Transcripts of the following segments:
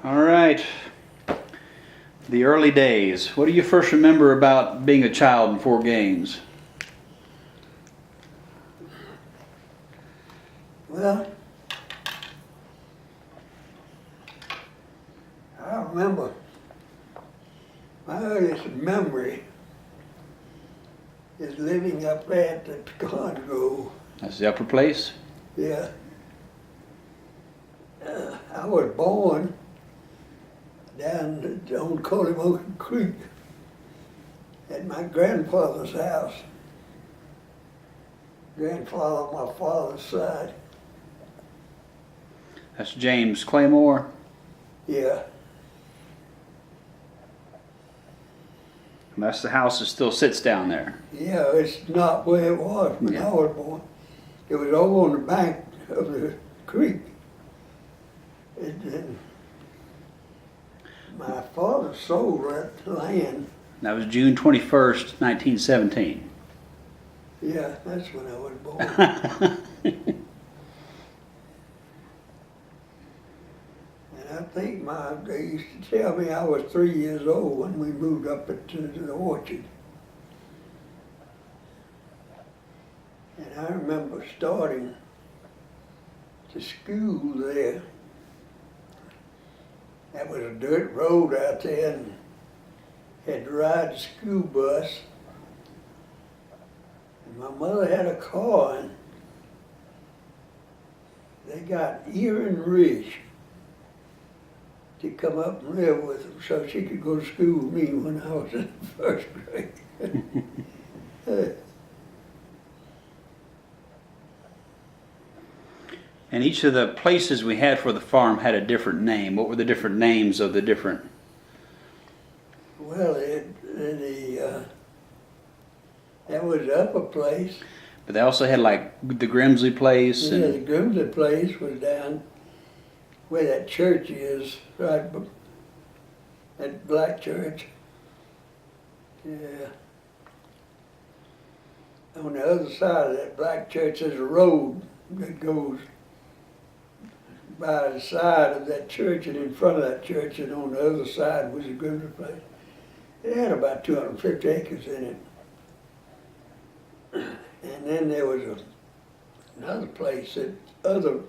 All right. The early days. What do you first remember about being a child in Four Gaines? Well, I remember my earliest memory is living up at the Pecan Grove. That's the upper place? Yeah. I was born down on Colemoke Creek at my grandfather's house. Grandfather on my father's side. That's James Claymore. Yeah. And that's the house that still sits down there. Yeah, it's not where it was when I was born. It was over on the bank of the creek. My father sold that land. That was June 21st, 1917. Yeah, that's when I was born. And I think they used to tell me I was 3 years old when we moved up into the orchard. And I remember starting to school there. That was a dirt road out there, and had to ride the school bus. And my mother had a car, and they got Erin Rich to come up and live with them so she could go to school with me when I was in the first grade. And each of the places we had for the farm had a different name. What were the different names of the different? Well, that was the upper place. But they also had like the Grimsley place. Yeah, And the Grimsley place was down where that church is, right, that black church. Yeah. On the other side of that black church, there's a road that goes by the side of that church and in front of that church, and on the other side was the Grimsley place. It had about 250 acres in it. And then there was another place that other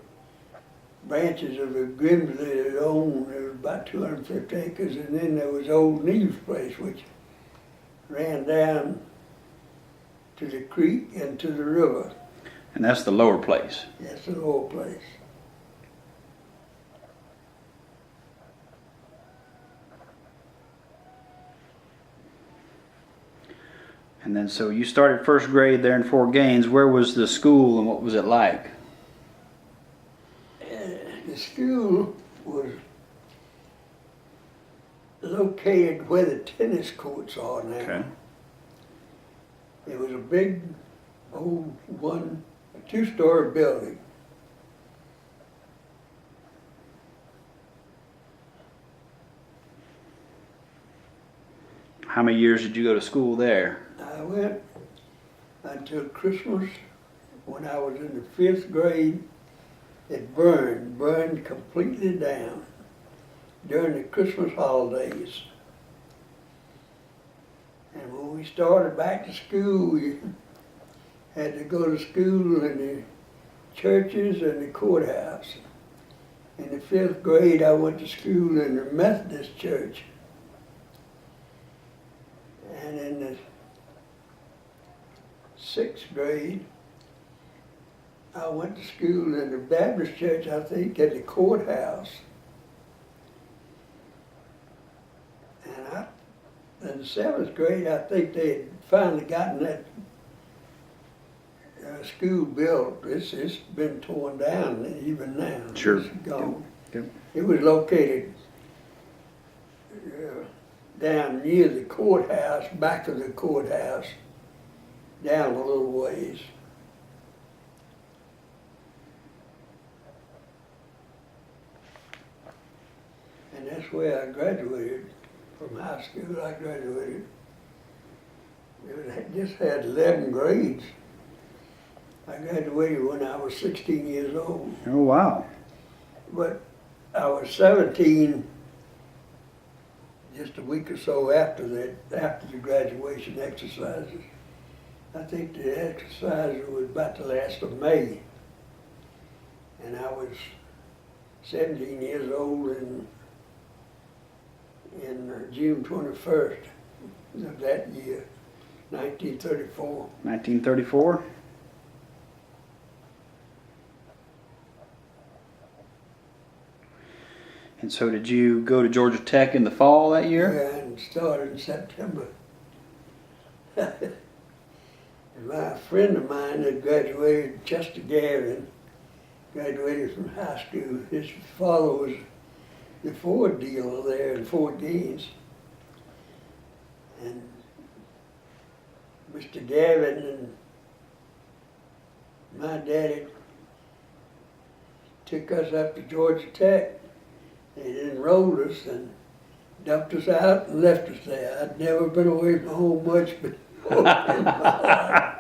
branches of the Grimsley that owned. There was about 250 acres, and then there was Old Neve's place, which ran down to the creek and to the river. And that's the lower place. That's the lower place. And then so you started first grade there in Four Gaines. Where was the school and what was it like? The school was located where the tennis courts are now. Okay. It was a big, old two-story building. How many years did you go to school there? I went until Christmas when I was in the 5th grade. It burned completely down during the Christmas holidays. And when we started back to school, we had to go to school in the churches and the courthouse. In the 5th grade, I went to school in the Methodist church. And in the 6th grade, I went to school in the Baptist church, I think, at the courthouse. And in the 7th grade, I think they had finally gotten that school built. It's been torn down even now. Sure. It's gone. Yep. It was located down near the courthouse, back of the courthouse, down a little ways. And that's where I graduated from high school. I graduated. It just had 11 grades. I graduated when I was 16 years old. Oh, wow. But I was 17 just a week or so after that, after the graduation exercises. I think the exercise was about the last of May. And I was 17 years old in June 21st of that year, 1934. 1934? And so did you go to Georgia Tech in the fall that year? Yeah, and started in September. And my friend of mine that graduated, Chester Gavin, graduated from high school. His father was the Ford dealer there in Fort Gaines. And Mr. Gavin and my daddy took us up to Georgia Tech. They enrolled us and dumped us out and left us there. I'd never been away from home much before in my life.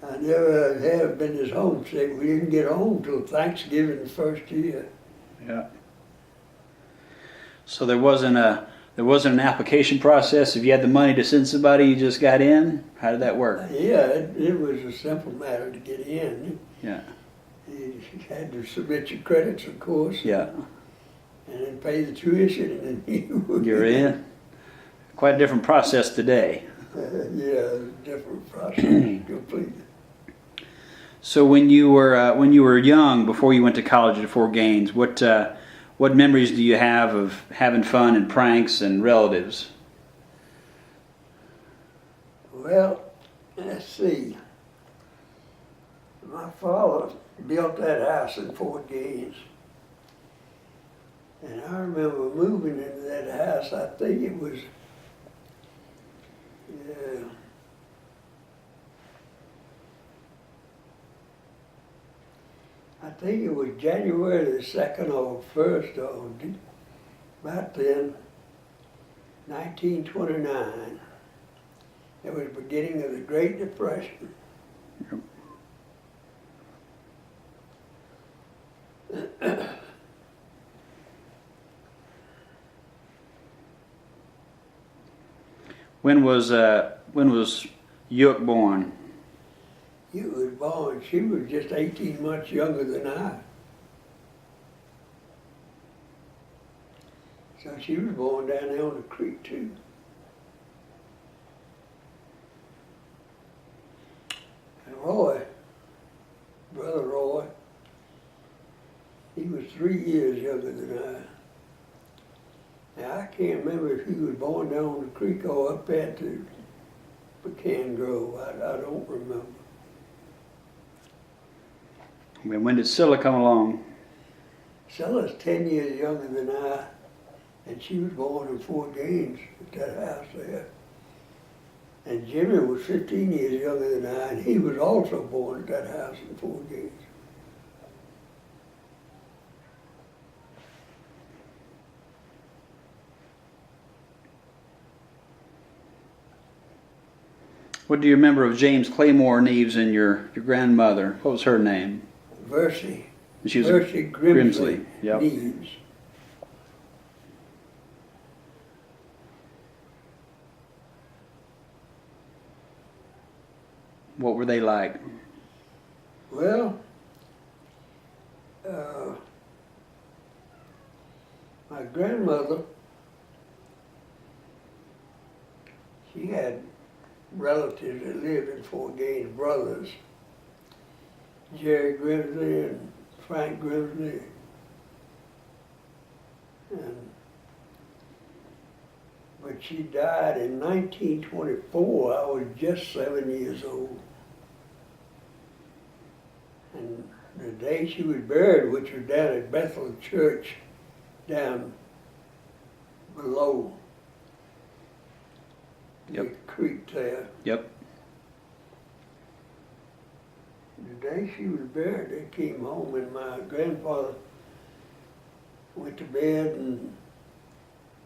I never have been this homesick. We didn't get home till Thanksgiving the first year. Yeah. So there wasn't an application process. If you had the money to send somebody, you just got in. How did that work? Yeah, it was a simple matter to get in. Yeah. You had to submit your credits, of course. Yeah. And then pay the tuition, and then You're in. Quite a different process today. Yeah, different process completely. So when you were young, before you went to college at Fort Gaines, what memories do you have of having fun and pranks and relatives? Well, let's see. My father built that house in Fort Gaines. And I remember moving into that house, I think it was, I think it was January the 2nd or 1st or about then, 1929. It was the beginning of the Great Depression. When was Yook born? You was born, she was just 18 months younger than I. So she was born down there on the creek too. And Roy, brother Roy, he was 3 years younger than I. Now I can't remember if he was born down on the creek or up at the Pecan Grove. I don't remember. When did Scylla come along? Scylla's 10 years younger than I, and she was born in Fort Gaines at that house there. And Jimmy was 15 years younger than I, and he was also born at that house in Fort Gaines. What do you remember of James Claymore Neves and your grandmother? What was her name? Versie. She was Versie Grimsley. Yep. Neves. What were they like? Well, my grandmother, she had relatives that lived in Fort Gaines, brothers, Jerry Grimsley and Frank Grimsley. But she died in 1924. I was just 7 years old. And the day she was buried, which was down at Bethel Church, down below the creek there. Yep. The day she was buried, they came home and my grandfather went to bed and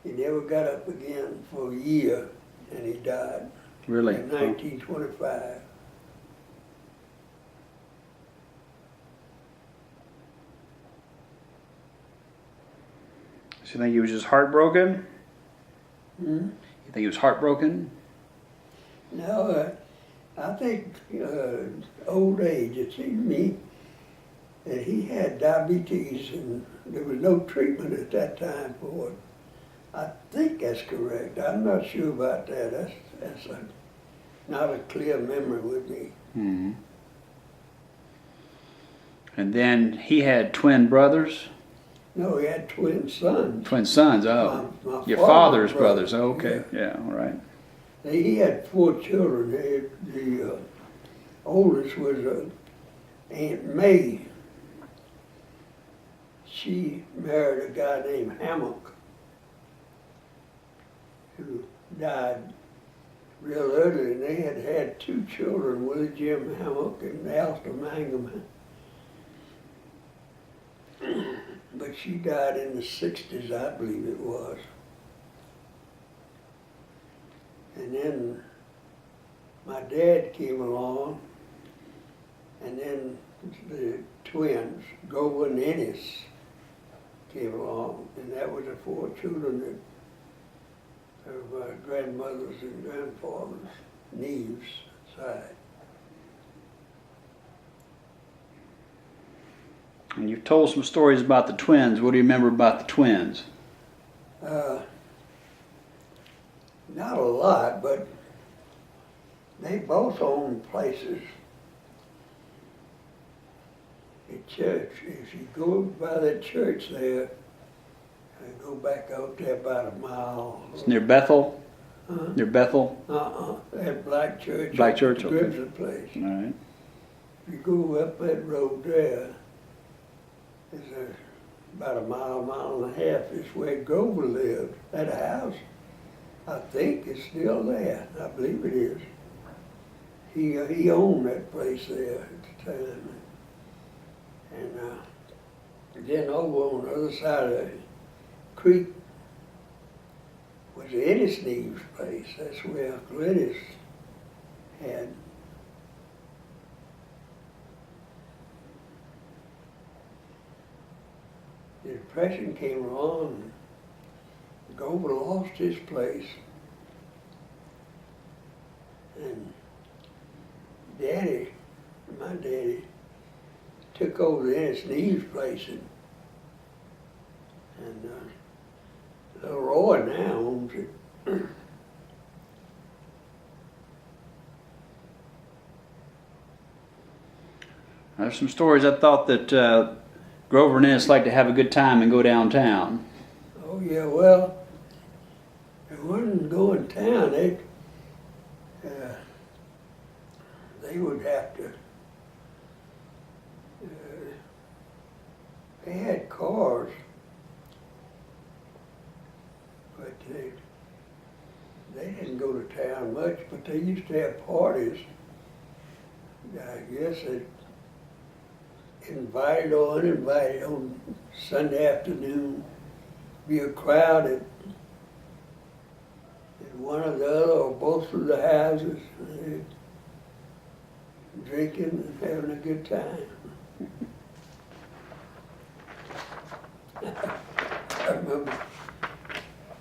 he never got up again for a year and he died. Really? In 1925. So you think he was just heartbroken? Hmm? You think he was heartbroken? No, I think old age, it seemed to me that he had diabetes and there was no treatment at that time for it. I think that's correct. I'm not sure about that. That's not a clear memory with me. Mm-hmm. And then he had twin brothers? No, he had twin sons. Twin sons, oh. My Your father's brothers. Oh, okay. Yeah. Yeah, all right. He had 4 children. The oldest was Aunt May. She married a guy named Hammock, who died real early, and they had had 2 children, Willie Jim Hammock and Alistair Mangum. But she died in the 60s, I believe it was. And then my dad came along, and then the twins, Grover and Ennis, came along, and that was the 4 children of my grandmothers and grandfathers, Neve's side. And you've told some stories about the twins. What do you remember about the twins? Not a lot, but they both owned places at church. If you go by that church there, go back out there about a mile. It's near Bethel? Huh? Near Bethel? That black church. Black church, the okay. Grimsley place. All right. If you go up that road there, there's about a mile and a half is where Grover lived. That house, I think, is still there. I believe it is. He owned that place there at the time. And then over on the other side of the creek was Ennis Neve's place. That's where Uncle Ennis had. The Depression came along, and Grover lost his place. And my daddy, took over the Ennis Neve's place, and little Roy now owns it. There's some stories. I thought that Grover and Ennis like to have a good time and go downtown. Oh yeah, well, they wouldn't go in town. They would have to. They had cars, but they didn't go to town much. But they used to have parties. I guess it invited or uninvited on Sunday afternoon. Be a crowd at one or the other or both of the houses, drinking and having a good time. I remember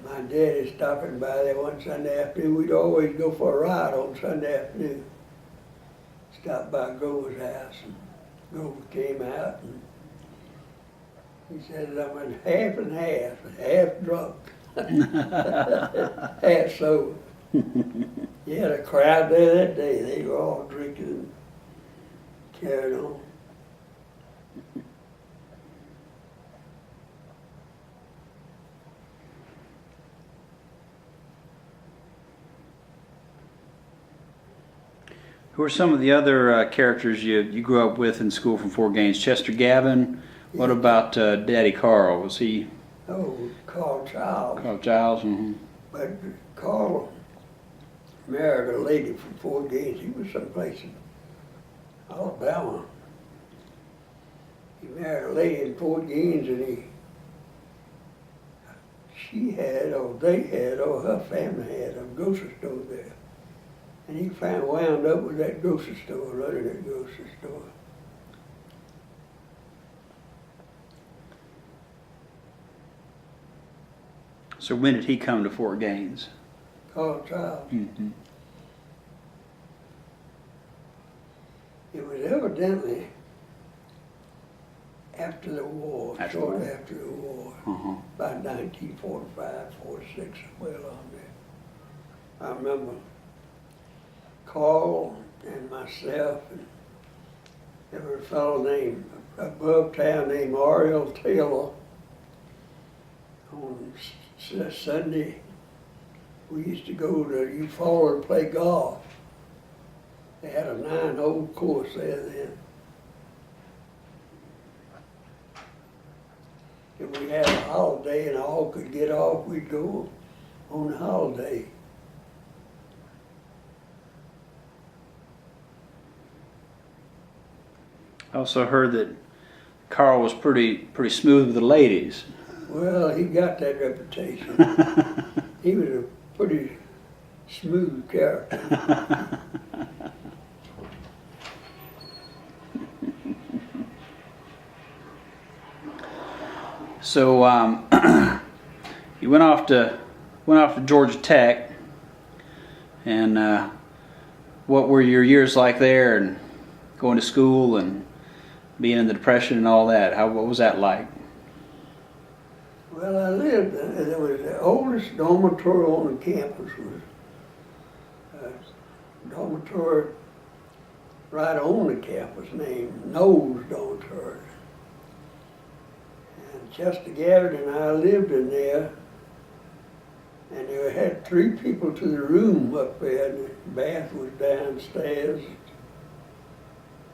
my daddy stopping by there one Sunday afternoon. We'd always go for a ride on Sunday afternoon. Stopped by Grover's house, and Grover came out, and he said, I'm in half and half drunk, half sober. You had a crowd there that day. They were all drinking and carried on. Who are some of the other characters you grew up with in school from Fort Gaines? Chester Gavin. What about Daddy Carl? Was he? Oh, Carl Childs. Carl Giles. Mm-hmm. But Carl married a lady from Fort Gaines. He was someplace in Alabama. He married a lady in Fort Gaines, and her family had a grocery store there. And he wound up with that grocery store, running that grocery store. So when did he come to Fort Gaines? Carl Child. Mm-hmm. It was evidently after the war, short war. after the war, Uh-huh. about 1945, 46, somewhere along there. I remember Carl and myself, and there was a fellow named, above town named Ariel Taylor. On Sunday, we used to go to Eufaula to play golf. They had a 9-hole course there then. If we had a holiday and all could get off, we'd go on the holiday. I also heard that Carl was pretty smooth with the ladies. Well, he got that reputation. He was a pretty smooth character. So you went off to Georgia Tech, and what were your years like there, and going to school and being in the Depression and all that? What was that like? Well, I lived, there was the oldest dormitory on the campus was a dormitory right on the campus named Knowles Dormitory. And Chester Garrett and I lived in there, and they had 3 people to the room up there, and the bath was downstairs.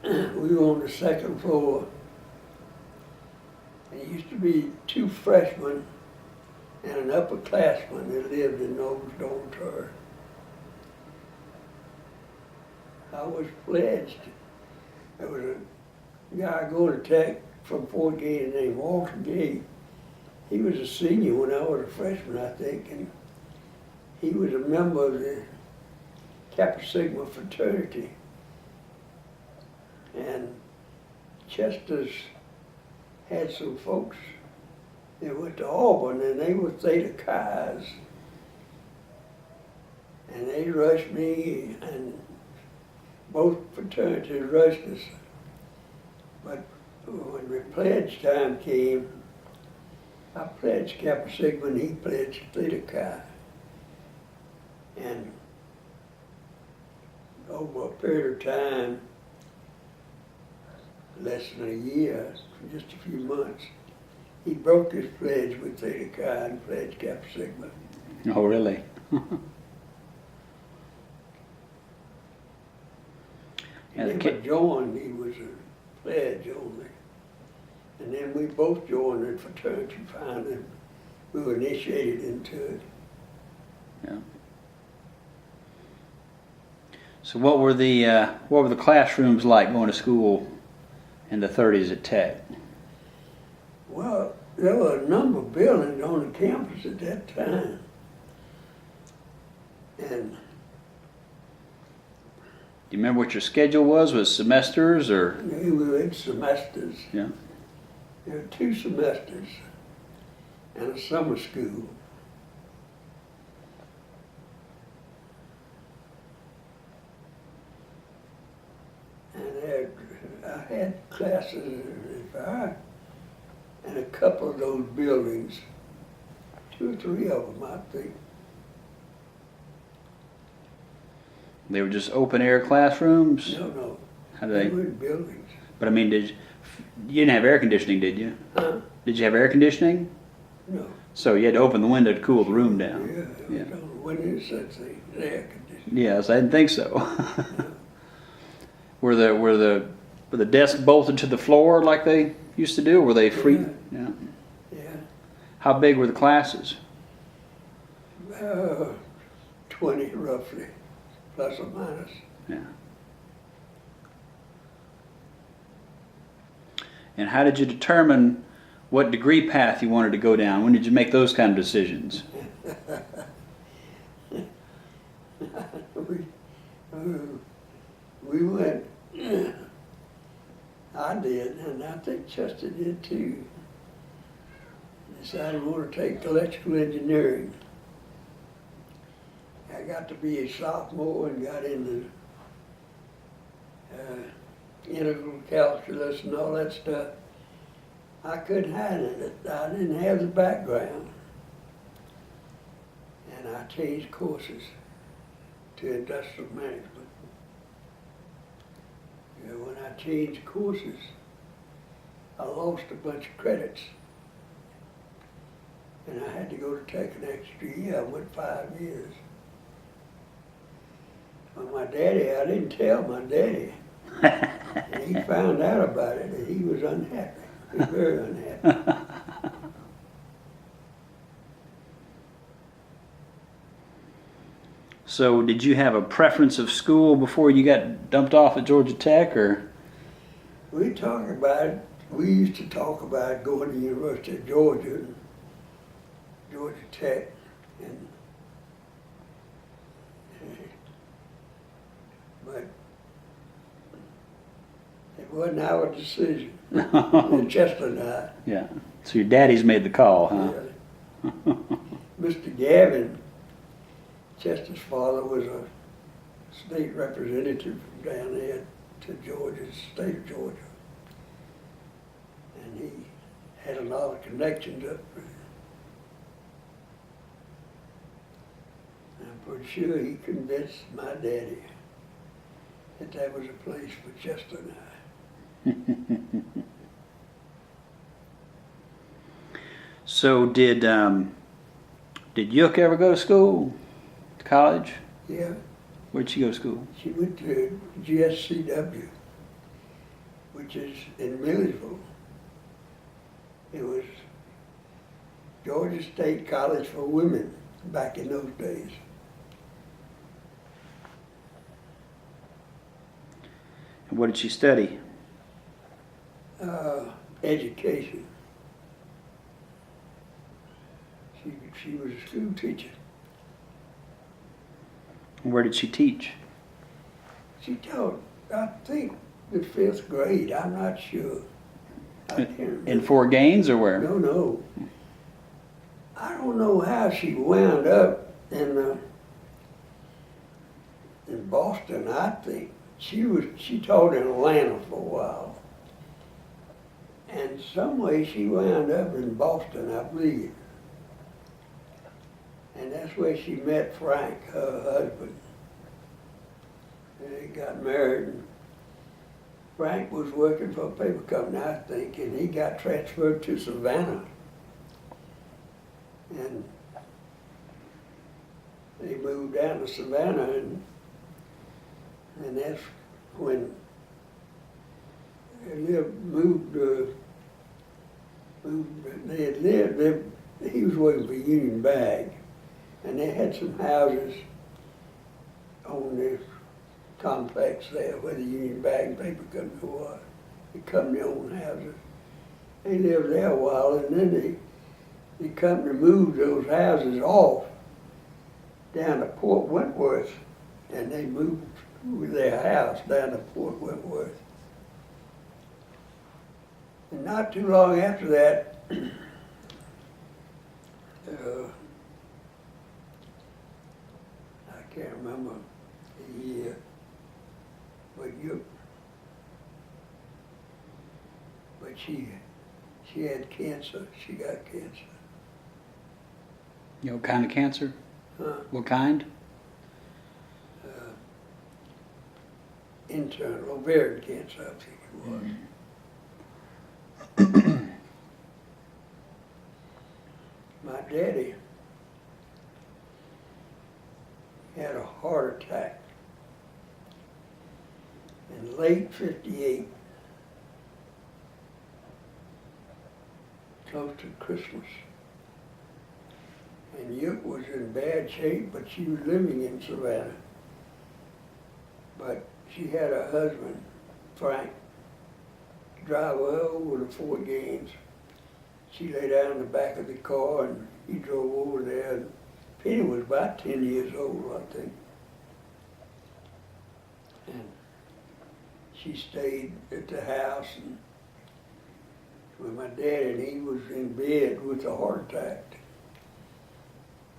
We were on the 2nd floor. There used to be 2 freshmen and an upperclassman that lived in those dormitories. I was pledged. There was a guy going to Tech from Fort Gaines named Walter Gay. He was a senior when I was a freshman, I think, and he was a member of the Kappa Sigma fraternity. And Chester's had some folks that went to Auburn, and they were Theta Chi's. And they rushed me, and both fraternities rushed us. But when the pledge time came, I pledged Kappa Sigma, and he pledged Theta Chi. And over a period of time, less than a year, just a few months, he broke his pledge with Theta Chi and pledged Kappa Sigma. Oh, really? He never joined, he was a pledge only. And then we both joined the fraternity finally. We were initiated into it. Yeah. So what were the classrooms like going to school in the 30s at Tech? Well, there were a number of buildings on the campus at that time. And Do you remember what your schedule was? Was semesters or? we were in semesters. Yeah. There were 2 semesters and a summer school. And I had classes in a couple of those buildings, 2 or 3 of them, I think. They were just open air classrooms? No, How did they they? were in buildings. But I mean, you didn't have air conditioning, did you? Huh? Did you have air conditioning? No. So you had to open the window to cool the room down. Yeah, it was on the window such thing, the air conditioning. Yes, I didn't think so. Were the desks bolted to the floor like they used to do, or were they free? Yeah. Yeah. How big were the classes? 20 roughly, plus or minus. Yeah. And how did you determine what degree path you wanted to go down? When did you make those kind of decisions? We went, I did, and I think Chester did too. decided I want to take electrical engineering. I got to be a sophomore and got into integral calculus and all that stuff. I couldn't handle it. I didn't have the background. And I changed courses to industrial management. You know, when I changed courses, I lost a bunch of credits. And I had to go to take an extra year. I went 5 years. Well, my daddy, I didn't tell my daddy. And he found out about it and he was unhappy. He was very unhappy. So did you have a preference of school before you got dumped off at Georgia Tech, or? We used to talk about going to the University of Georgia, and Georgia Tech, but it wasn't our decision. And Chester and I. Yeah. So your daddy's made the call, huh? Yeah. Mr. Gavin, Chester's father, was a state representative down there to Georgia, state of Georgia. And he had a lot of connections up there. I'm pretty sure he convinced my daddy that that was a place for Chester and I. So did Yook ever go to school, to college? Yeah, Where'd she go to school? she went to GSCW, which is in Millersville. It was Georgia State College for Women back in those days. And what did she study? Education. She was a school teacher. And where did she teach? She taught, I think, the 5th grade. I'm not sure. I can't remember. In Fort Gaines or where? No. I don't know how she wound up in Boston. I think she taught in Atlanta for a while, and some way she wound up in Boston, I believe. And that's where she met Frank, her husband. And they got married. And Frank was working for a paper company, I think, and he got transferred to Savannah. And they moved down to Savannah, and that's when they he was working for Union Bag, and they had some houses on this complex there where the Union Bag and Paper Company was. The company owned houses. They lived there a while, and then the company moved those houses off down to Port Wentworth, and they moved with their house down to Port Wentworth. And not too long after that, I can't remember the year, but she had cancer. She got cancer. You know, what kind of cancer? Huh? What kind? Internal ovarian cancer, I think it was. My daddy had a heart attack in late '58, close to Christmas. And Yook was in bad shape, but she was living in Savannah. But she had a husband, Frank, drive her over to Fort Gaines. She lay down in the back of the car and he drove over there. And Penny was about 10 years old, I think. And she stayed at the house, and with my dad, and he was in bed with a heart attack.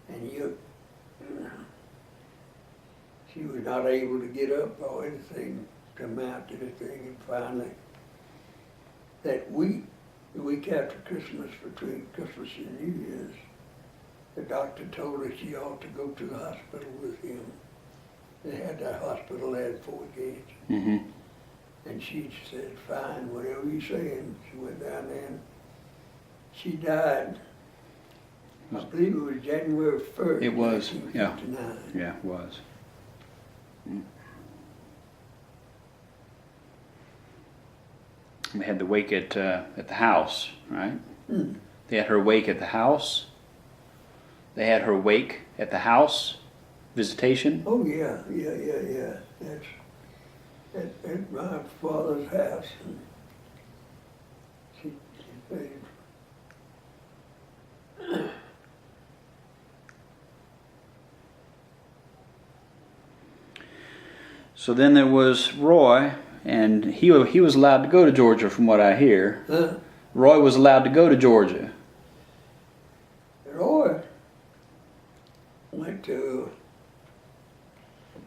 And she was not able to get up or anything to mount anything. And finally, that week, the week after Christmas, between Christmas and New Year's, the doctor told her she ought to go to the hospital with him. They had that hospital there at Fort Gates. Mm-hmm. And she said, fine, whatever you say. And she went down there and she died. I believe it was January 1st. It was, yeah. 1959. Yeah, it was. Mm. They had the wake at the house, right? Hmm. They had her wake at the house. They had her wake at the house, visitation. Oh, yeah. That's at my father's house. And she paid. So then there was Roy, and he was allowed to go to Georgia, from what I hear. Huh? Roy was allowed to go to Georgia. Roy went to,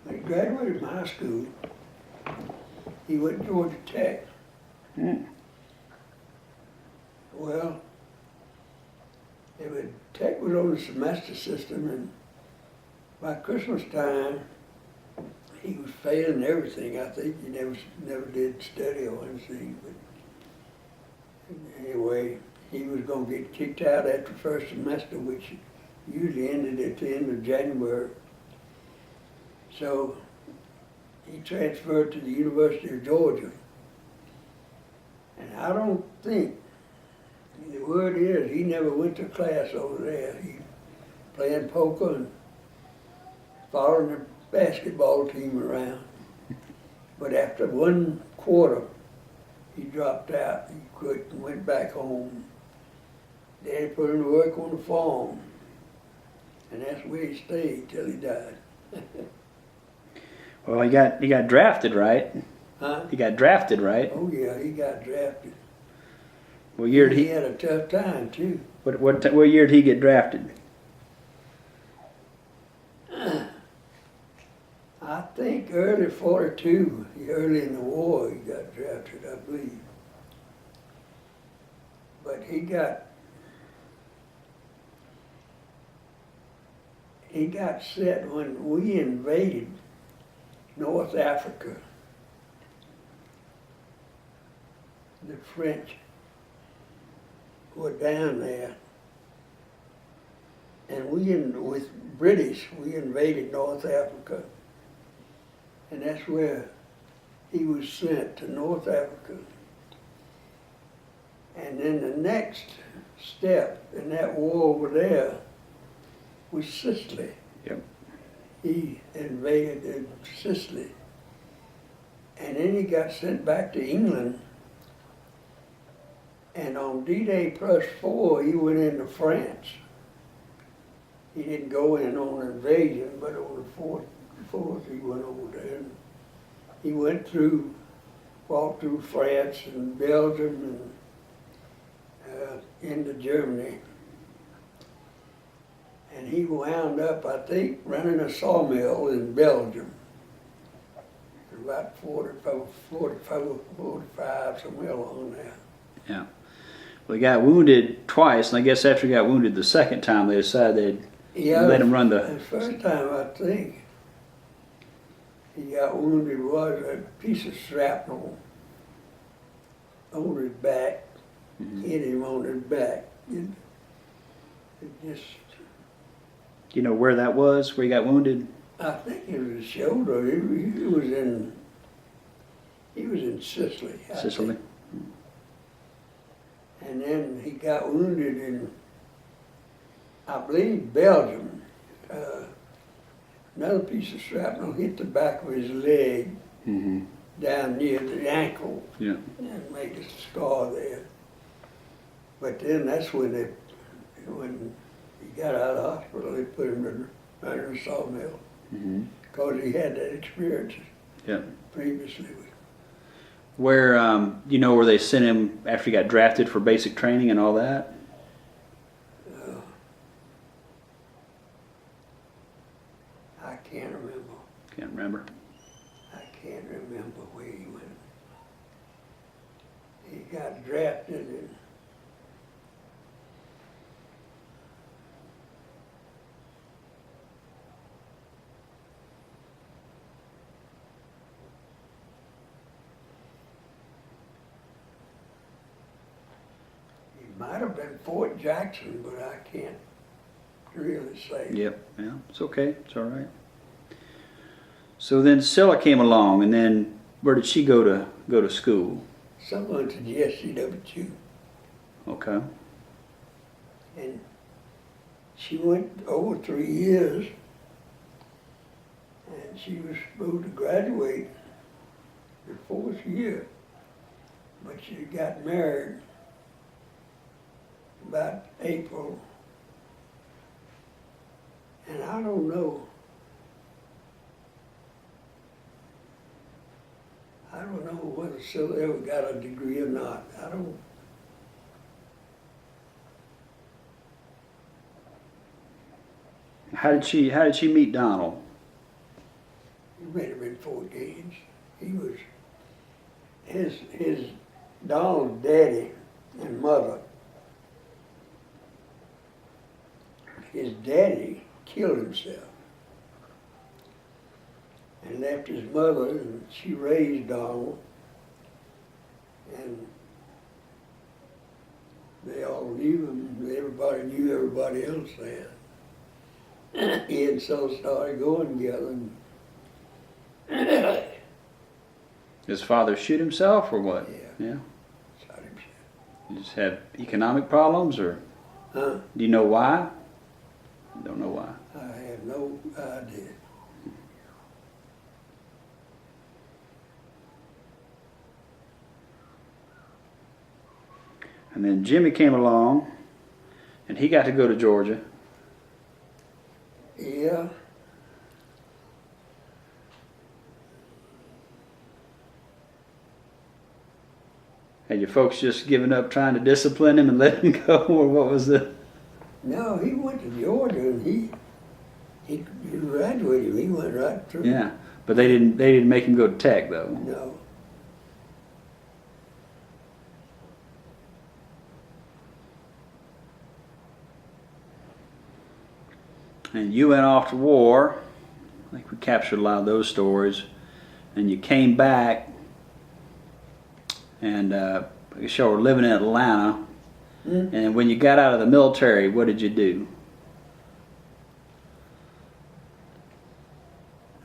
when he graduated from high school, he went to Georgia Tech. Mm. Well, Tech was on the semester system, and by Christmas time, he was failing everything. I think he never did study or anything. But anyway, he was going to get kicked out after the first semester, which usually ended at the end of January. So he transferred to the University of Georgia. And I don't think, the word is, he never went to class over there. He playing poker and following the basketball team around. But after one quarter, he dropped out. He quit and went back home. Daddy put him to work on the farm. And that's where he stayed till he died. Well, he got drafted, right? Huh? He got drafted, right? Oh yeah, he got drafted. What year did He had a tough time too. What year did he get drafted? I think early 42, early in the war, he got drafted, I believe. But he got set when we invaded North Africa. The French were down there, and with British, we invaded North Africa. And that's where he was sent, to North Africa. And then the next step in that war over there was Sicily. Yep. He invaded Sicily. And then he got sent back to England. And on D-Day plus 4, he went into France. He didn't go in on an invasion, but on the 4th, he went over there. And he walked through France and Belgium and into Germany. And he wound up, I think, running a sawmill in Belgium. About 45, somewhere along there. Yeah. Well, he got wounded twice, and I guess after he got wounded the second time, they decided they'd let him run the first time, I think, he got wounded was a piece of shrapnel on his back, hit him on his back. It just... You know where that was, where he got wounded? I think it was his shoulder. He was in Sicily. Sicily? And then he got wounded in, I believe, Belgium. Another piece of shrapnel hit the back of his leg, down near the ankle, and made a scar there. But then that's when he got out of the hospital, they put him under a sawmill, because he had that experience previously. Where, you know where they sent him after he got drafted for basic training and all that? I can't remember. Can't remember. I can't remember where he went. He got drafted and he might have been Fort Jackson, but I can't really say. Yep, yeah, it's okay, it's all right. So then Scylla came along, and then where did she go to school? Someone to the SCWQ. Okay. And she went over 3 years, and she was supposed to graduate the 4th year, but she got married about April, and I don't know. I don't know whether Scylla ever got a degree or not. I don't. How did she meet Donald? He met him in Fort Gaines. He was his Donald's daddy and mother. His daddy killed himself and left his mother, and she raised Donald, and they all knew him. Everybody knew everybody else then. He and so started going together. And His father shoot himself or what? Yeah. Yeah. shot himself. You just have economic problems, or Huh? do you know why? Don't know why. I have no idea. And then Jimmy came along, and he got to go to Georgia. Yeah. Had your folks just given up trying to discipline him and let him go, or what was the? No, he went to Georgia and he graduated. He went right through. Yeah, but they didn't make him go to Tech though. No. And you went off to war. I think we captured a lot of those stories. And you came back, and I guess y'all were living in Atlanta. Hmm? And when you got out of the military, what did you do?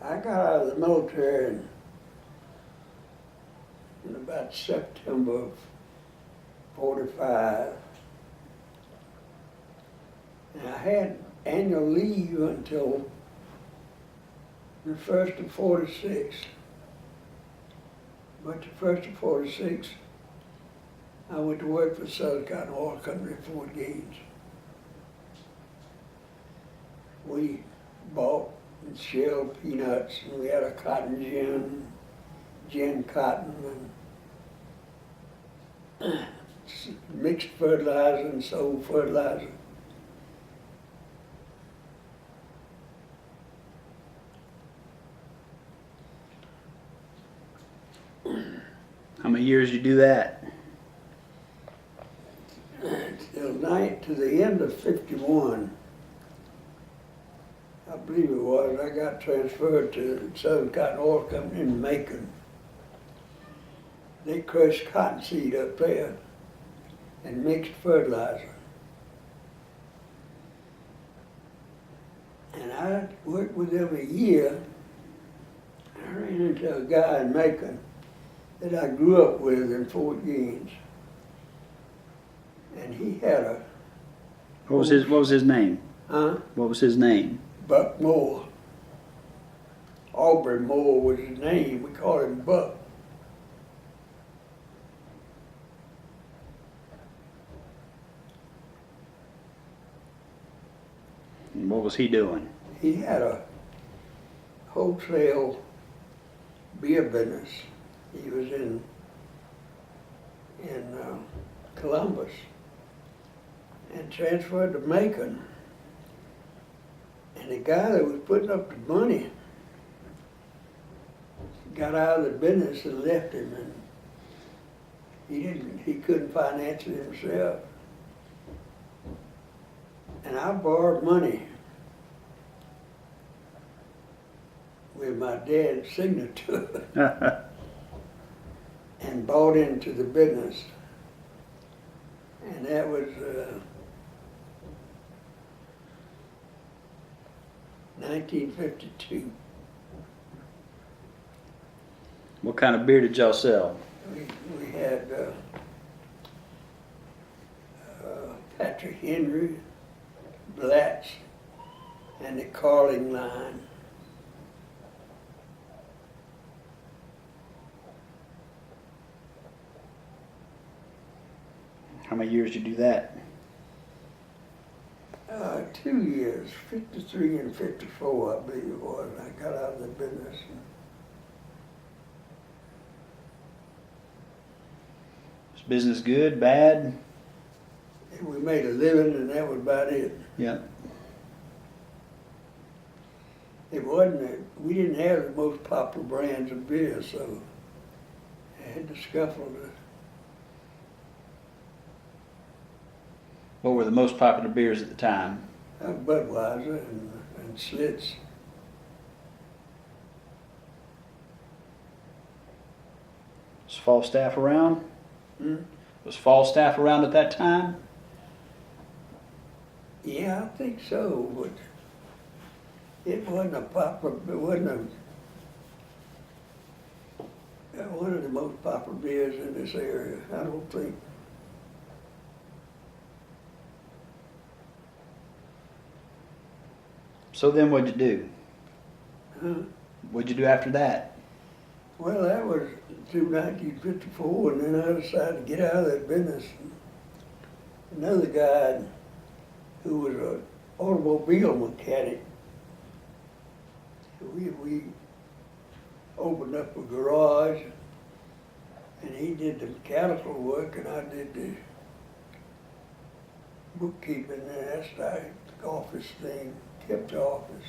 I got out of the military in about September of 45. And I had annual leave until the 1st of 46. But the 1st of 46, I went to work for Southern Cotton Oil Company at Fort Gaines. We bought and shelled peanuts, and we had a cotton gin cotton, and mixed fertilizer and sold fertilizer. How many years did you do that? To the end of 51, I believe it was, I got transferred to Southern Cotton Oil Company in Macon. They crushed cottonseed up there and mixed fertilizer. And I worked with them a year. I ran into a guy in Macon that I grew up with in Fort Gaines. And he had a... What was his name? Huh? What was his name? Buck Moore. Aubrey Moore was his name. We called him Buck. And what was he doing? He had a wholesale beer business. He was in in Columbus and transferred to Macon. And the guy that was putting up the money got out of the business and left him, and he couldn't finance it himself. And I borrowed money with my dad's signature and bought into the business. And that was 1952. What kind of beer did y'all sell? We had Patrick Henry, Blatz, and the Carling line. How many years did you do that? 2 years, 53 and 54, I believe it was. I got out of the business. Was business good, bad? And we made a living, and that was about it. Yeah. It wasn't, we didn't have the most popular brands of beer, so I had to scuffle to. What were the most popular beers at the time? Budweiser and Schlitz. Was Falstaff around? Hmm? Was Falstaff around at that time? Yeah, I think so, but it wasn't a popular, it wasn't one of the most popular beers in this area, I don't think. So then what'd you do? Huh? What'd you do after that? Well, that was through 1954, and then I decided to get out of that business. Another guy who was an automobile mechanic, we opened up a garage, and he did the mechanical work, and I did the bookkeeping, and that's the office thing, kept the office.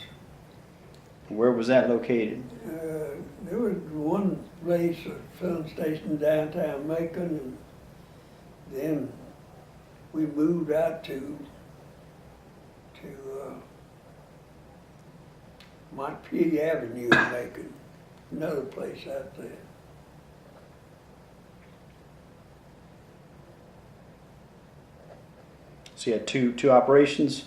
Where was that located? There was one place, a filling station downtown Macon, and then we moved out to Montpelier Avenue in Macon, another place out there. So you had two operations?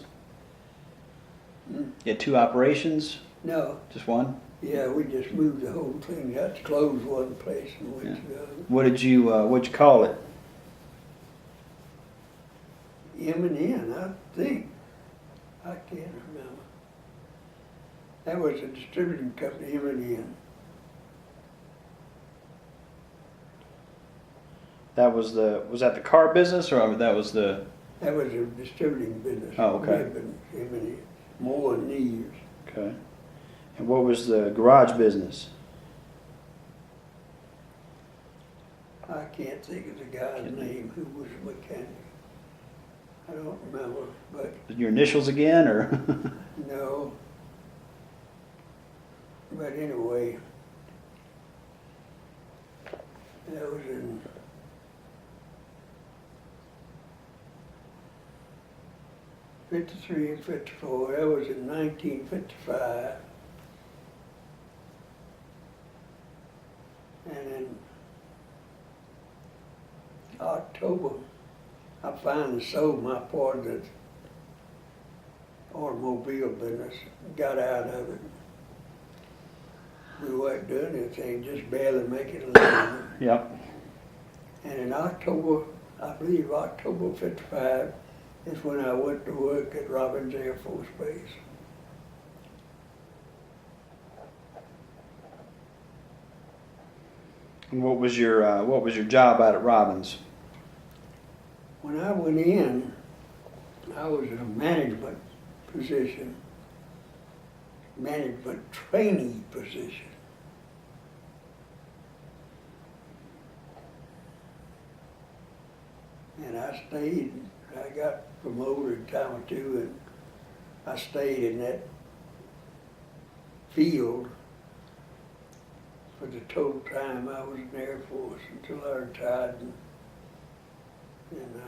Hmm? You had two operations? No, Just one? yeah, we just moved the whole thing, got to close one place and went Yeah. to the other. What'd you call it? M&N, I think. I can't remember. That was a distributing company, M&N. Was that the car business, or that was the? That was a distributing business. Oh, okay. We had been M&N, more than years. Okay. And what was the garage business? I can't think of the guy's name who was a mechanic. I don't remember, but Your initials again, or? no. But anyway, that was in '53 and '54. That was in 1955. And in October, I finally sold my part of the automobile business, got out of it. We weren't doing anything, just barely making a living. Yep. And in October, I believe October '55, is when I went to work at Robbins Air Force Base. And what was your job out at Robbins? When I went in, I was in a management position, management trainee position. And I stayed, I got promoted a time or two, and I stayed in that field for the total time I was in the Air Force until I retired. And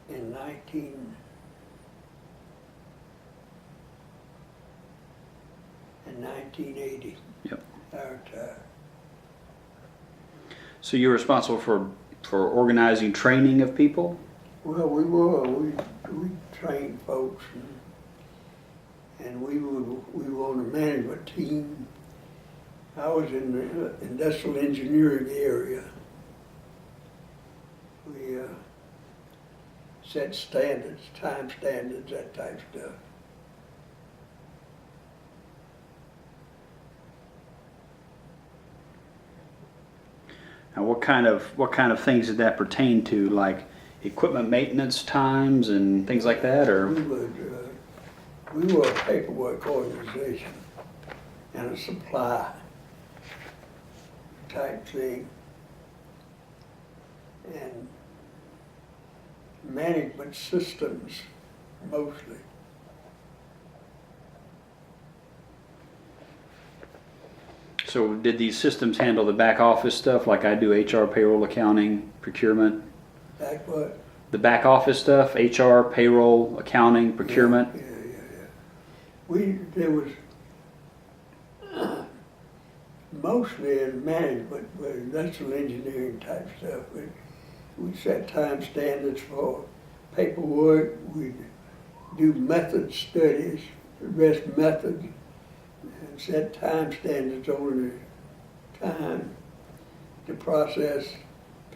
in 1980, Yep. I retired. So you're responsible for organizing training of people? Well, we trained folks, and we were on a management team. I was in the industrial engineering area. We set standards, time standards, that type of stuff. Now, what kind of things did that pertain to, like equipment maintenance times and things like that, or? We were a paperwork organization and a supply type thing, and management systems mostly. So did these systems handle the back office stuff, like I do HR, payroll, accounting, procurement? Back what? The back office stuff, HR, payroll, accounting, procurement? Yeah. There was mostly in management, but industrial engineering type stuff. We set time standards for paperwork. We do method studies, the best methods, and set time standards on the time to process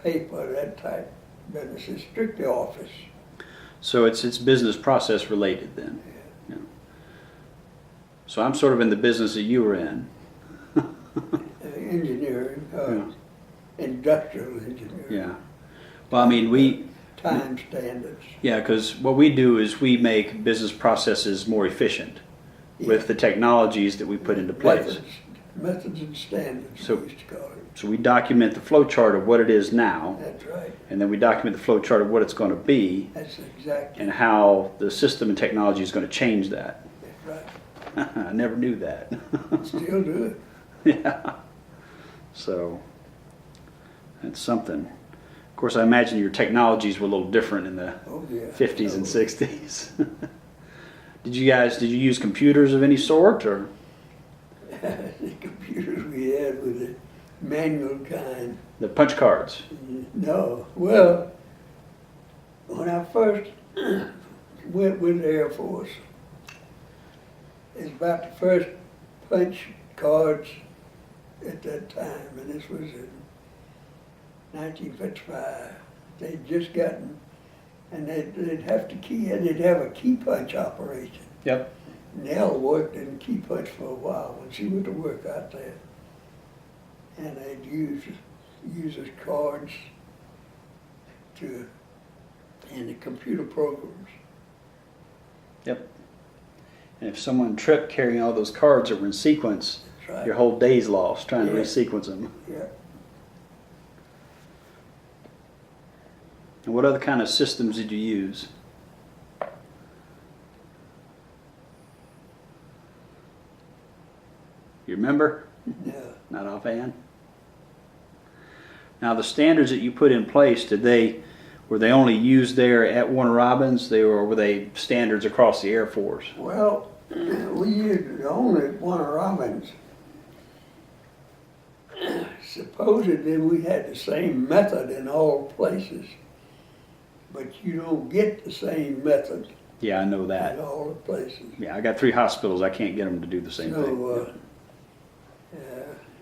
paper, that type of business. It's strictly office. So it's business process related then? Yeah. So I'm sort of in the business that you were in. Engineering, Yeah. industrial engineering. Yeah. Well, I mean, time standards. Yeah, because what we do is we make business processes more efficient with the technologies that we put into place. Methods and standards, So- we used to call it. So we document the flow chart of what it is now, That's right. and then we document the flow chart of what it's going to be, That's exactly. and how the system and technology is going to change that. That's right. I never knew that. Still do it. Yeah. So that's something. Of course, I imagine your technologies were a little different in the Oh, yeah. 50s and 60s. Did you use computers of any sort, or? The computers we had were the manual kind. The punch cards? No. Well, when I first went with the Air Force, it's about the first punch cards at that time, and this was in 1955. They'd just gotten, and they'd have a key punch operation. Yep. Nell worked in key punch for a while when she went to work out there. And they'd use his cards in the computer programs. Yep. And if someone tripped carrying all those cards that were in sequence, That's right. your whole day's lost trying to Yeah. resequence them. Yeah. And what other kind of systems did you use? You remember? Yeah. Not offhand? Now the standards that you put in place, were they only used there at Warner Robins? Were they standards across the Air Force? Well, we used only Warner Robins. Supposedly we had the same method in all places, but you don't get the same method Yeah, I know in that. all the places. Yeah, I got 3 hospitals. I can't get them to do the same thing. So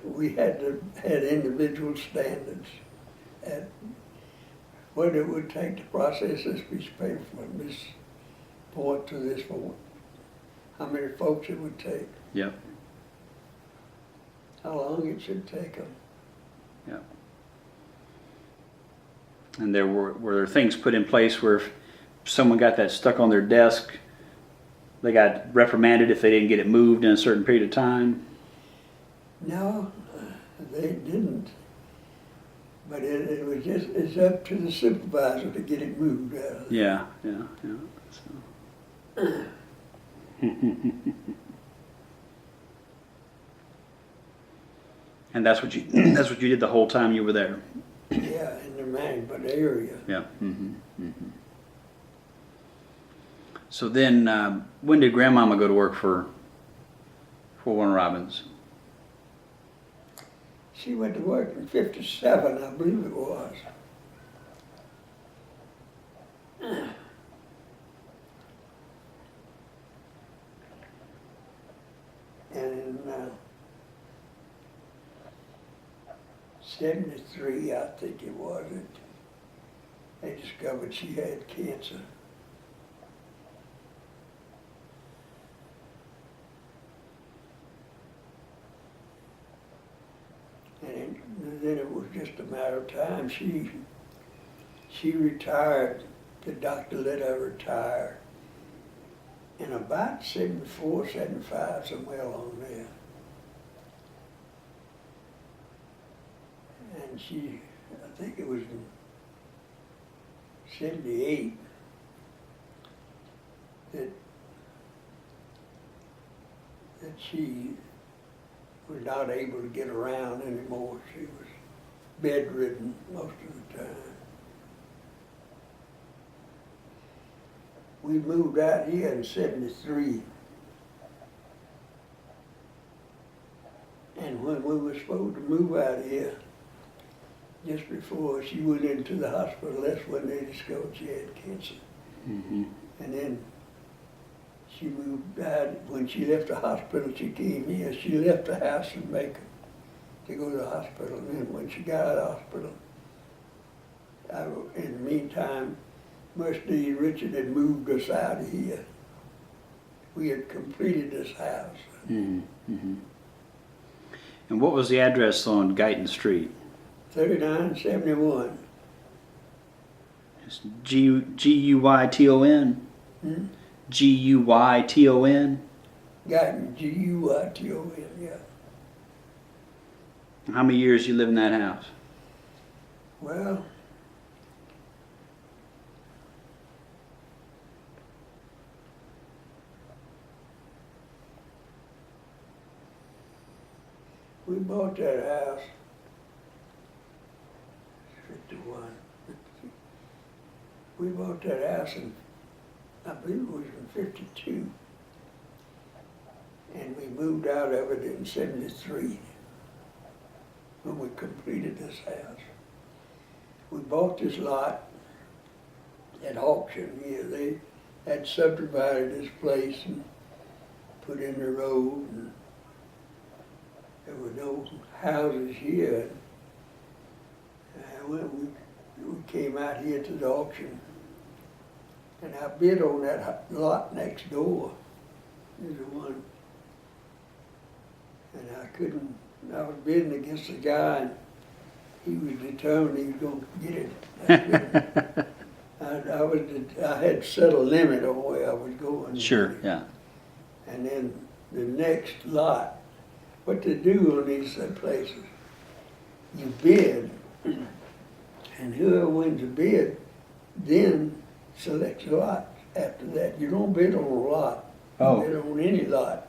we had individual standards at what it would take to process this piece of paper from this point to this point. How many folks it would take. Yep. How long it should take them. Yeah. And were there things put in place where if someone got that stuck on their desk, they got reprimanded if they didn't get it moved in a certain period of time? No, they didn't. But it was just, it's up to the supervisor to get it moved out of there. Yeah. So. And that's what you that's what you did the whole time you were there. Yeah, in the management area. Yeah. So then, when did Grandmama go to work for Warner Robins? She went to work in '57, I believe it was. And in '73, I think it was, they discovered she had cancer. And then it was just a matter of time. She retired. The doctor let her retire in about 74, 75, somewhere along there. And she, I think it was in '78 that she was not able to get around anymore. She was bedridden most of the time. We moved out here in '73. And when we were supposed to move out here, just before she went into the hospital, that's when they discovered she had cancer. And then she moved out. When she left the hospital, she came here. She left the house in Macon to go to the hospital. And then when she got out of the hospital, in the meantime, Musty and Richard had moved us out of here. We had completed this house. And what was the address on Guyton Street? 3971. It's Guyton. Guyton. Guyton, Guyton, yeah. How many years you live in that house? Well, we bought that house, 51. We bought that house in, I believe it was in '52. And we moved out of it in '73 when we completed this house. We bought this lot at auction here. They had subdivided this place and put in the road, and there were no houses here. And when we came out here to the auction, and I bid on that lot next door. Is the one. And I was bidding against the guy, and he was determined he was going to get it. I had set a limit on where I was going. Sure, yeah. And then the next lot, what they do on these places, you bid, and whoever wins the bid then selects a lot after that. You don't bid on a lot. You bid on any lot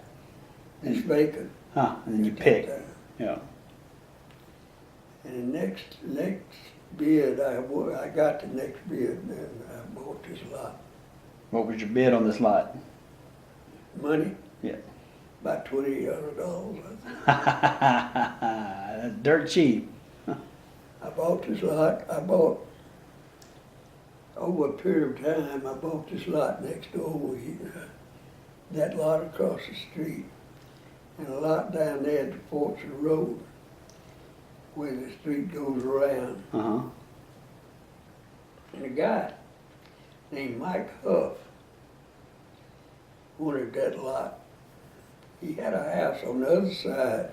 that's vacant. And then you pick. Yeah. And the next bid, I got the next bid, and I bought this lot. What was your bid on this lot? Money? Yeah. About $2,800, I think. That's dirt cheap. I bought this lot. Over a period of time, I bought this lot next door here, that lot across the street, and a lot down there at the Forks of the Road, where the street goes around. And a guy named Mike Huff wanted that lot. He had a house on the other side,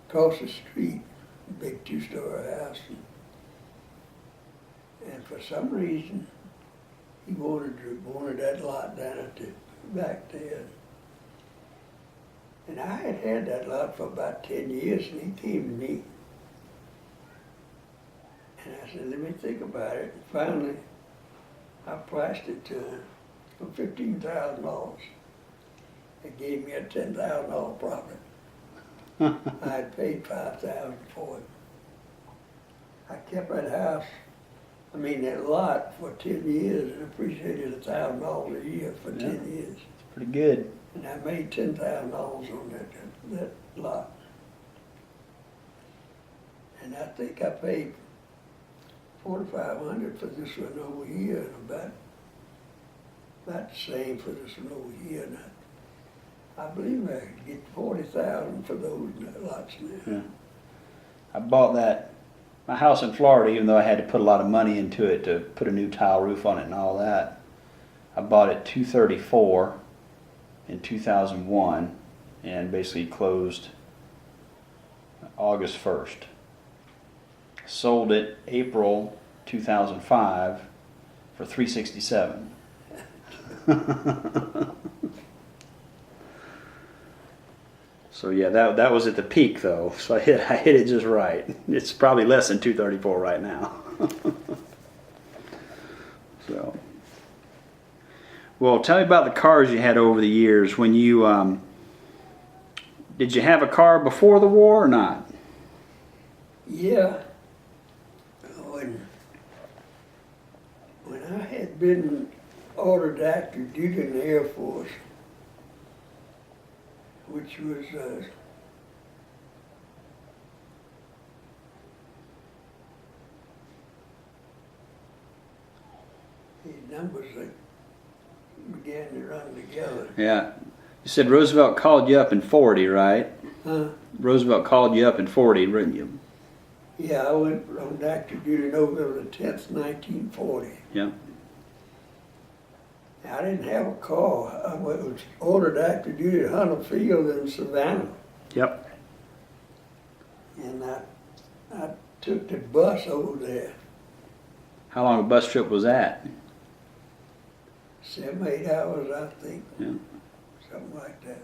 across the street, a big two-story house. And for some reason, he wanted that lot down at the back there. And I had that lot for about 10 years, and he came to me. I said, let me think about it. And finally, I priced it to him for $15,000. It gave me a $10,000 profit. I had paid $5,000 for it. I kept that lot for 10 years and appreciated $1,000 a year for 10 years. Pretty good. And I made $10,000 on that lot. And I think I paid $4,500 for this one over here, and about the same for this one over here. And I believe I could get $40,000 for those lots now. Yeah. I bought my house in Florida, even though I had to put a lot of money into it to put a new tile roof on it and all that. I bought it $234 in 2001 and basically closed August 1st. Sold it April 2005 for $367. So yeah, that was at the peak though. So I hit it just right. It's probably less than 234 right now. So, well, tell me about the cars you had over the years. When you did you have a car before the war or not? Yeah. When I had been ordered active duty in the Air Force, which was the numbers that began to run together. Yeah. You said Roosevelt called you up in 40, right? Huh? Roosevelt called you up in 40, didn't you? Yeah, I went on active duty November the 10th, 1940. Yeah. I didn't have a car. I was ordered active duty at Hunter Field in Savannah. Yep. And I took the bus over there. How long a bus trip was that? 7, 8 hours, I think. Yeah. Something like that.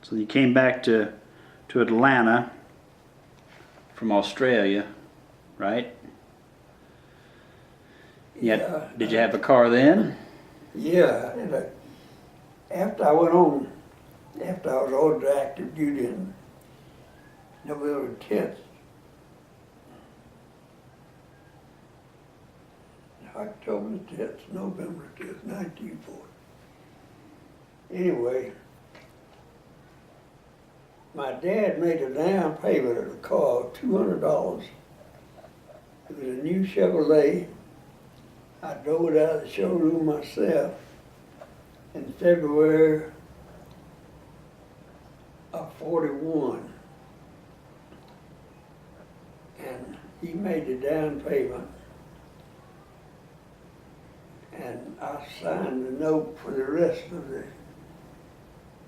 So you came back to Atlanta from Australia, right? Yeah. Did you have a car then? Yeah. And after I was ordered active duty in November 10th, October 10th, November 10th, 1940. Anyway, my dad made a down payment of the car of $200. It was a new Chevrolet. I drove it out of the showroom myself in February of 41. And he made the down payment. And I signed the note for the rest of the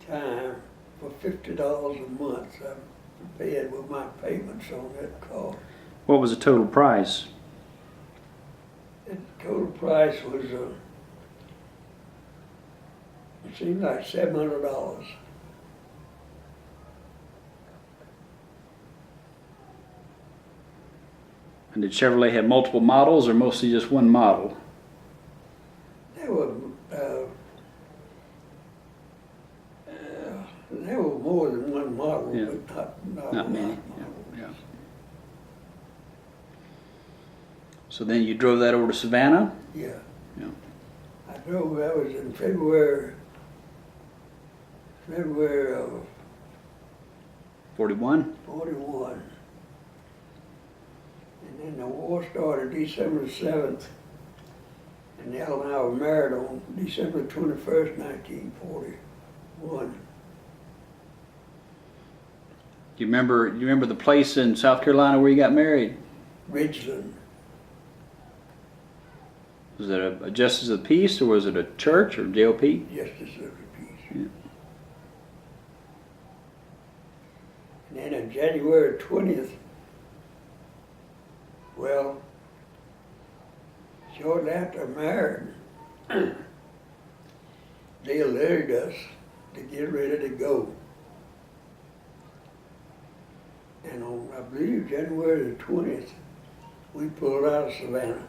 time for $50 a month. I paid with my payments on that car. What was the total price? The total price was, it seemed like $700. And did Chevrolet have multiple models or mostly just one model? There were more than one model, Yeah. but not Not many. models. Yeah. So then you drove that over to Savannah? Yeah. Yeah. I was in February of 41? 41. And then the war started December 7th, and Al and I were married on December 21st, 1941. You remember the place in South Carolina where you got married? Ridgeland. Was it a Justice of the Peace or was it a church or JOP? Justice of the Peace. Yeah. And then on January 20th, well, shortly after I married, they alerted us to get ready to go. And on, I believe, January the 20th, we pulled out of Savannah,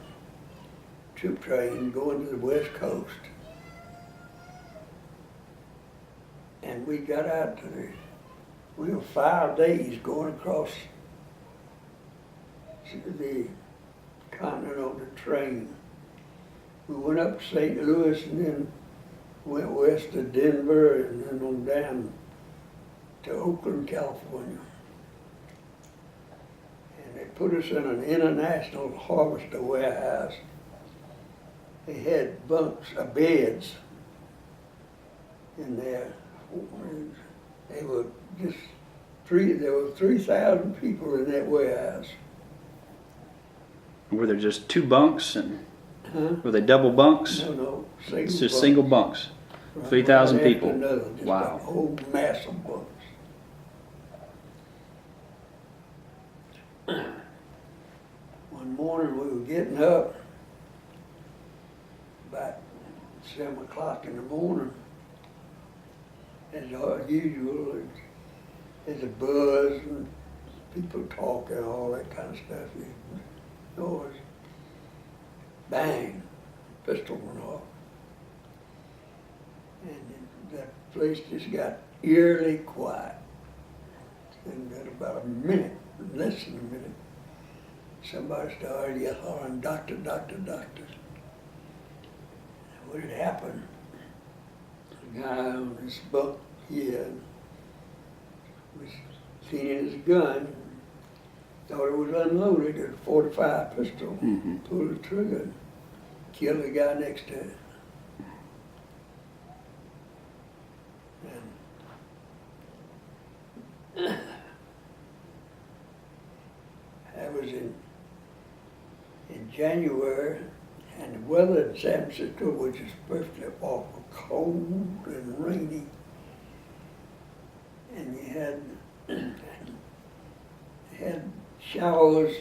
troop train going to the West Coast. And we got out to we were 5 days going across the continent on the train. We went up to St. Louis and then went west to Denver and then on down to Oakland, California. And they put us in an international harvester warehouse. They had bunks, beds in there. They were just there were 3,000 people in that warehouse. Were there just 2 bunks and Huh? were they double bunks? No, single It's just bunks. single bunks. Right, 3,000 right after people. another, just Wow. a whole mass of bunks. One morning we were getting up about 7 o'clock in the morning. As usual, there's a buzz and people talking, all that kind of stuff. Noise. Bang, pistol went off. And that place just got eerily quiet. And in about a minute, less than a minute, somebody started yelling, "Doctor, doctor, doctor." What had happened? The guy on this bunk here was cleaning his gun, thought it was unloaded, a .45 pistol, pulled the trigger, killed the guy next to it. And that was in January, and the weather in San Francisco was just perfectly awful, cold and rainy. And you had showers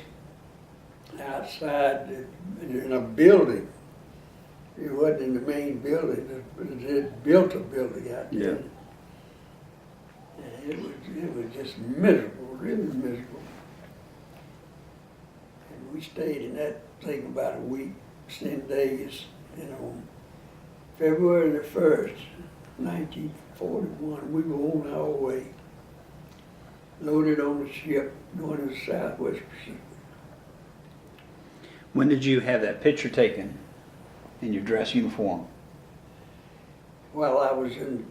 outside in a building. It wasn't in the main building, they had built a building out there. Yeah. And it was just miserable, really miserable. And we stayed in that thing about a week, 10 days, February the 1st, 1941, we were on our way, loaded on the ship, going to the Southwest Pacific. When did you have that picture taken in your dress uniform? Well, I was in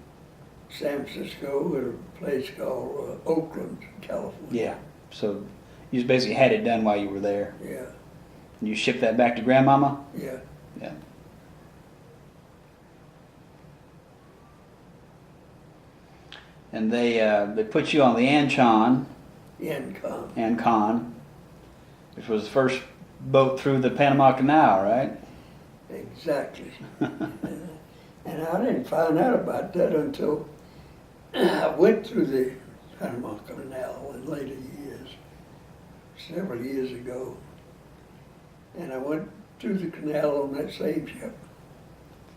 San Francisco at a place called Oakland, California. Yeah. So you just basically had it done while you were there. Yeah, And you shipped that back to Grandmama? yeah. Yeah. And they put you on the Ancon, which was the first boat through the Panama Canal, right? Exactly. And I didn't find out about that until I went through the Panama Canal in later years, several years ago. And I went through the canal on that same ship.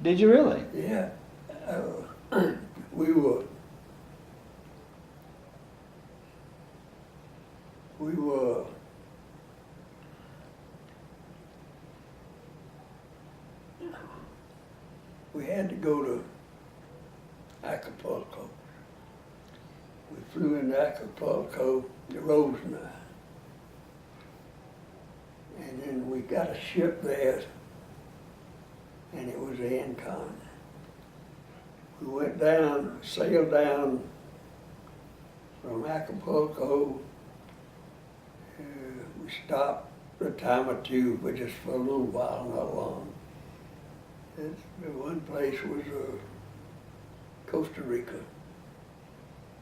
Did you really? Yeah. We had to go to Acapulco. We flew into Acapulco, the Rose and I. And then we got a ship there, and it was the Ancon. We went down, sailed down from Acapulco. We stopped for a time or two, but just for a little while, not long. The one place was Costa Rica.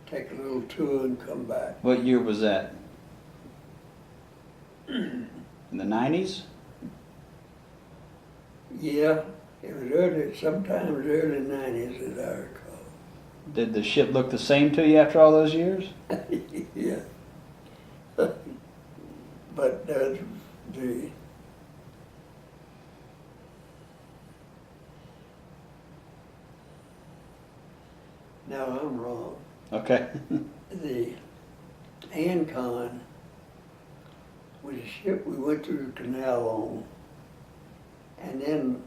Take a little tour and come back. What year was that? In the 90s? Yeah, it was sometimes early 90s as I recall. Did the ship look the same to you after all those years? Yeah. But no, I'm wrong. Okay. The Ancon ship we went through the canal on. And then,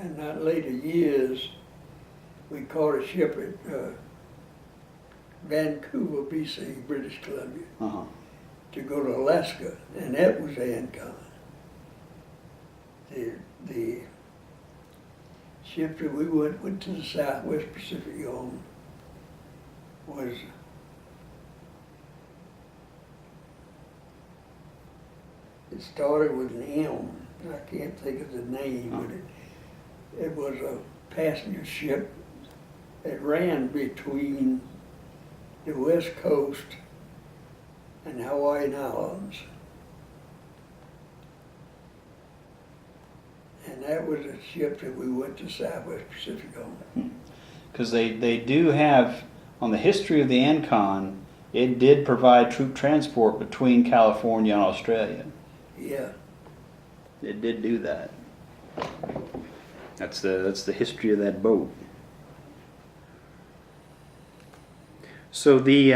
in that later years, we caught a ship at Vancouver, BC, British Columbia, Uh-huh. to go to Alaska, and that was Ancon. The ship that we went to the Southwest Pacific on was it started with an M. I can't think of the name, but it was a passenger ship that ran between the West Coast and the Hawaiian Islands. And that was a ship that we went to Southwest Pacific on. Because they do have, on the history of the Ancon, it did provide troop transport between California and Australia. Yeah. It did do that. That's the history of that boat. So the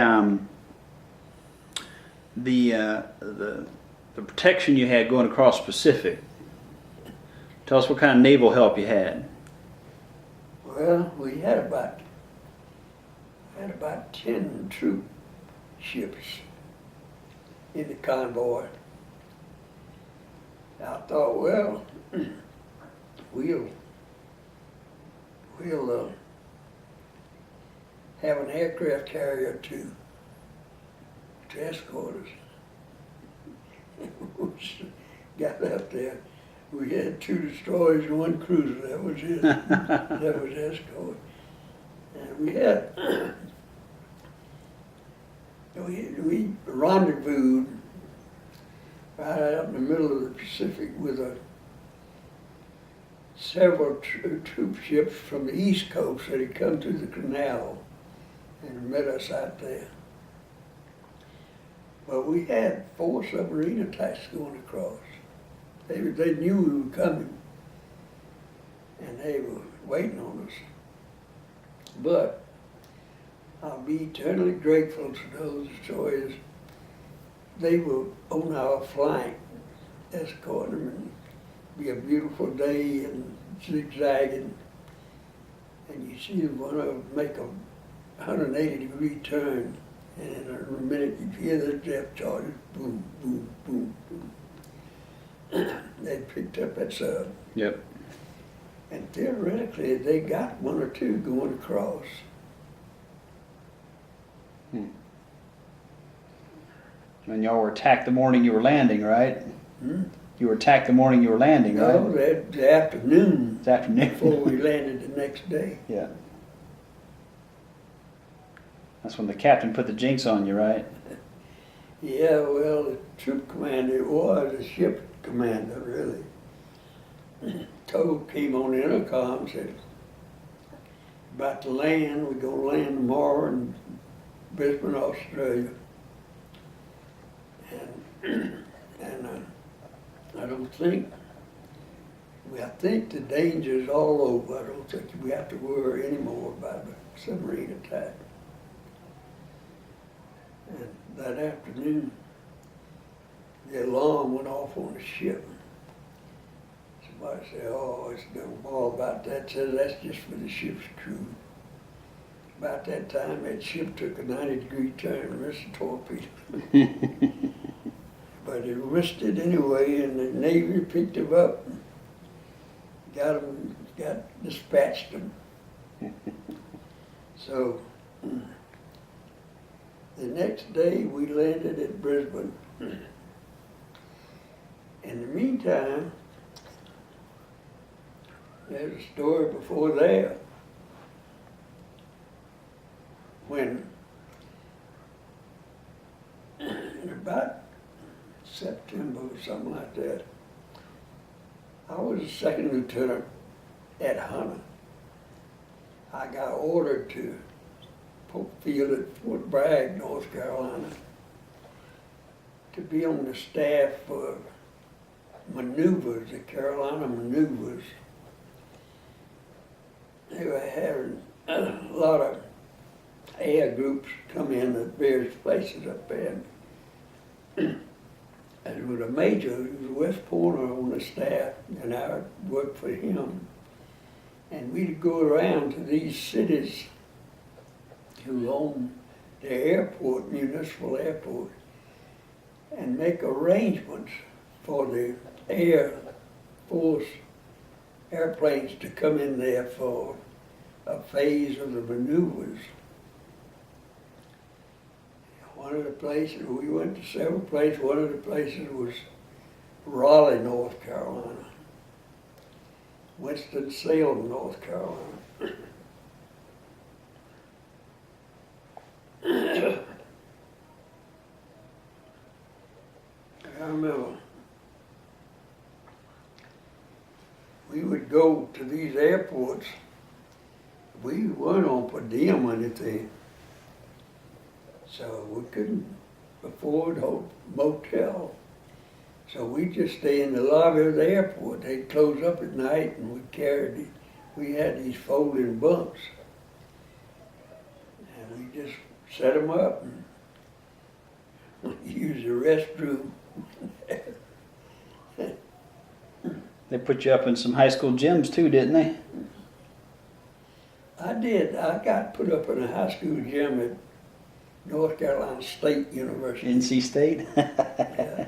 protection you had going across the Pacific. Tell us what kind of naval help you had. Well, we had about 10 troop ships in the convoy. I thought, well, we'll have an aircraft carrier to escort us. We got up there. We had 2 destroyers and 1 cruiser. That was it. That was escort. And we had we rendezvoused right out in the middle of the Pacific with several troop ships from the East Coast that had come through the canal and met us out there. But we had 4 submarine attacks going across. They knew we were coming, and they were waiting on us. But I'll be eternally grateful to those destroyers. They were on our flank, escorting them, and be a beautiful day and zigzagging. And you see one of them make a 180-degree turn, and in a minute you hear the depth charges, boom, boom, boom, boom. They picked up that sub. Yep. And theoretically, they got 1 or 2 going across. And y'all were attacked the morning you were landing, right? Hmm? You were attacked the morning you were landing, right? No, the afternoon. This afternoon. Before we landed the next day. Yeah. That's when the captain put the jinx on you, right? Yeah, well, the troop commander was a ship commander, really. Toad came on the intercom and said, about to land, we're going to land tomorrow in Brisbane, Australia. And I think the danger's all over. I don't think we have to worry anymore about the submarine attack. And that afternoon, the alarm went off on the ship. Somebody said, oh, it's no more about that. Said that's just for the ship's crew. About that time, that ship took a 90-degree turn and missed a torpedo. But it risked it anyway, and the Navy picked him up, and got dispatched him. So the next day we landed at Brisbane. In the meantime, there's a story before there when in about September or something like that, I was a 2nd lieutenant at Hunter. I got ordered to Pope Field at Fort Bragg, North Carolina, to be on the staff for maneuvers, the Carolina maneuvers. They were having a lot of air groups come in at various places up there. and with a major who was a West Pointer on the staff, and I worked for him. And we'd go around to these cities who own the airport, municipal airport, and make arrangements for the Air Force airplanes to come in there for a phase of the maneuvers. One of the places, we went to several places, one of the places was Raleigh, North Carolina, Winston-Salem, North Carolina. I remember we would go to these airports. We weren't on per diem or anything, so we couldn't afford a motel. So we just stay in the lobby of the airport. They'd close up at night, and we had these folding bunks, and we just set them up and use the restroom. They put you up in some high school gyms too, didn't they? I did. I got put up in a high school gym at North Carolina State University. NC State? Yeah.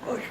Hush.